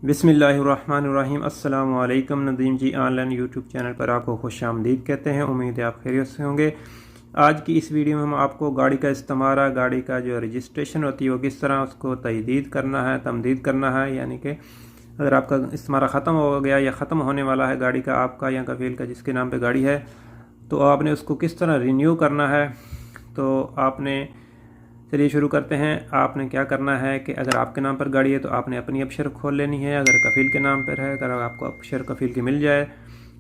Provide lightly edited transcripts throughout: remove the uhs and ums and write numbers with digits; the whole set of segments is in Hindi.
बिस्मिल्लाहिर्रहमानिर्रहीम। अस्सलामु अलैकुम। नदीम जी ऑनलाइन यूट्यूब चैनल पर आपको खुश आमदीद कहते हैं। उम्मीद है आप खैरियत से होंगे। आज की इस वीडियो में हम आपको गाड़ी का इस्तेमारा, गाड़ी का जो रजिस्ट्रेशन होती है वो किस तरह उसको तजदीद करना है, तमदीद करना है। यानी कि अगर आपका इस्तेमारा ख़त्म हो गया या ख़त्म होने वाला है गाड़ी का, आपका या कफील का जिसके नाम पर गाड़ी है, तो आपने उसको किस तरह रिन्यू करना है। तो आपने चलिए शुरू करते हैं। आपने क्या करना है कि अगर आपके नाम पर गाड़ी है तो आपने अपनी अपशर खोल लेनी है। अगर कफ़ील के नाम पर है, अगर आपको अपशर कफ़ील की मिल जाए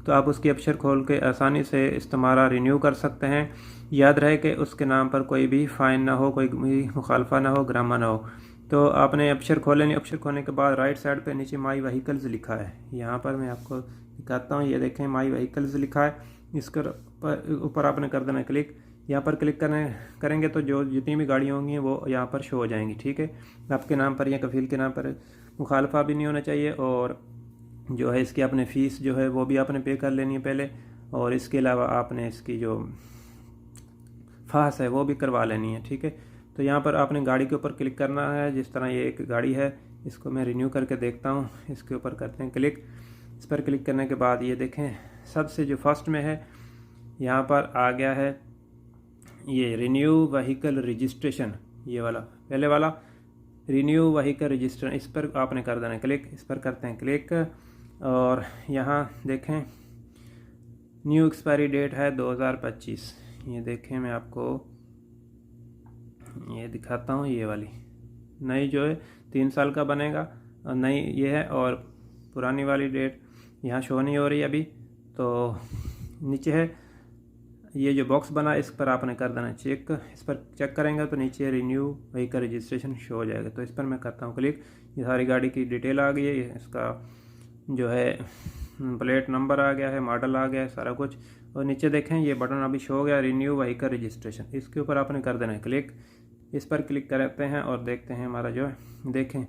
तो आप उसकी अपशर खोल के आसानी से इस्तेमारा रिन्यू कर सकते हैं। याद रहे कि उसके नाम पर कोई भी फ़ाइन ना हो, कोई भी मुखालफा ना हो, ग्रामा ना हो। तो आपने अपशर खोल लेनी। अपशर खोलने के बाद राइट साइड पे नीचे माई व्हीकल्स लिखा है। यहाँ पर मैं आपको दिखाता हूँ, ये देखें माई व्हीकल्स लिखा है। इसके ऊपर आपने कर देना क्लिक। यहाँ पर क्लिक करेंगे तो जो जितनी भी गाड़ियाँ होंगी वो यहाँ पर शो हो जाएंगी। ठीक है, आपके नाम पर या कफ़ील के नाम पर मुखालफा भी नहीं होना चाहिए, और जो है इसकी आपने फ़ीस जो है वो भी आपने पे कर लेनी है पहले, और इसके अलावा आपने इसकी जो फास है वो भी करवा लेनी है। ठीक है, तो यहाँ पर आपने गाड़ी के ऊपर क्लिक करना है। जिस तरह ये एक गाड़ी है, इसको मैं रिन्यू करके देखता हूँ। इसके ऊपर करते हैं क्लिक। इस पर क्लिक करने के बाद ये देखें सबसे जो फर्स्ट में है यहाँ पर आ गया है ये रिन्यू व्हीकल रजिस्ट्रेशन। ये वाला पहले वाला रिन्यू व्हीकल रजिस्ट्रेशन, इस पर आपने कर देना क्लिक। इस पर करते हैं क्लिक, और यहाँ देखें न्यू एक्सपायरी डेट है 2025। ये देखें मैं आपको ये दिखाता हूँ। ये वाली नई जो है 3 साल का बनेगा, और नई ये है, और पुरानी वाली डेट यहाँ शो नहीं हो रही अभी। तो नीचे है ये जो बॉक्स बना, इस पर आपने कर देना चेक। इस पर चेक करेंगे तो नीचे रिन्यू व्हीकल रजिस्ट्रेशन शो हो जाएगा। तो इस पर मैं करता हूँ क्लिक। ये सारी गाड़ी की डिटेल आ गई है, इसका जो है प्लेट नंबर आ गया है, मॉडल आ गया है, सारा कुछ। और नीचे देखें ये बटन अभी शो हो गया रिन्यू व्हीकल रजिस्ट्रेशन, इसके ऊपर आपने कर देना है क्लिक। इस पर क्लिक करते हैं और देखते हैं हमारा जो है देखें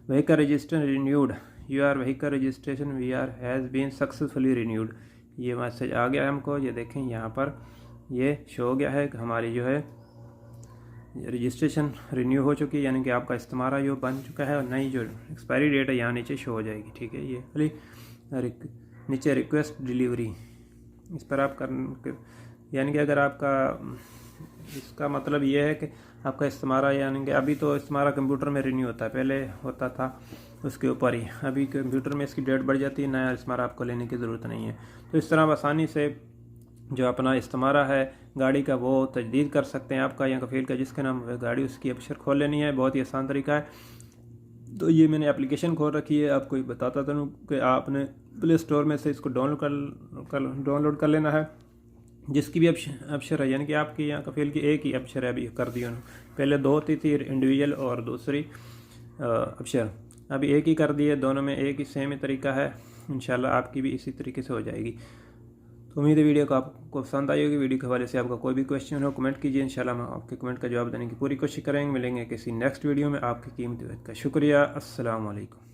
vehicle registration renewed, your vehicle registration we are has been successfully renewed. ये मैसेज आ गया है हमको। ये देखें यहाँ पर ये शो हो गया है कि हमारी जो है रजिस्ट्रेशन रिन्यू हो चुकी है, यानी कि आपका इस्तेमारा जो बन चुका है, और नई जो एक्सपायरी डेट है यहाँ नीचे शो हो जाएगी। ठीक है, ये वाली नीचे रिक्वेस्ट डिलीवरी, इस पर आप कर, यानी कि अगर आपका इसका मतलब ये है कि आपका इस्तेमारा, यानी कि अभी तो इस्तेमारा कंप्यूटर में रिन्यू होता है, पहले होता था उसके ऊपर ही, अभी कंप्यूटर में इसकी डेट बढ़ जाती है, नया इस्तेमारा आपको लेने की ज़रूरत नहीं है। तो इस तरह आसानी से जो अपना इस्तेमारा है गाड़ी का वो तजदीद कर सकते हैं। आपका या कफ़ील का जिसके नाम है गाड़ी, उसकी अपशर खोल लेनी है। बहुत ही आसान तरीका है। तो ये मैंने एप्लीकेशन खोल रखी है, आपको बताता था कि आपने प्ले स्टोर में से इसको डाउनलोड कर लेना है। जिसकी भी अपशर है, यानी कि आपकी या कफ़ील की एक ही अपशर है, अभी कर दी उन्होंने। पहले 2 होती थी, इंडिविजुअल और दूसरी अपशर, अभी एक ही कर दी है। दोनों में एक ही सेम ही तरीका है। इंशाल्लाह आपकी भी इसी तरीके से हो जाएगी। तो उम्मीद है वीडियो को आपको पसंद आई होगी। वीडियो के हवाले से आपका कोई भी क्वेश्चन हो कमेंट कीजिए, इंशाल्लाह हम आपके कमेंट का जवाब देने की पूरी कोशिश करेंगे। मिलेंगे किसी नेक्स्ट वीडियो में। आपकी कीमती वक्त का शुक्रिया। अस्सलाम वालेकुम।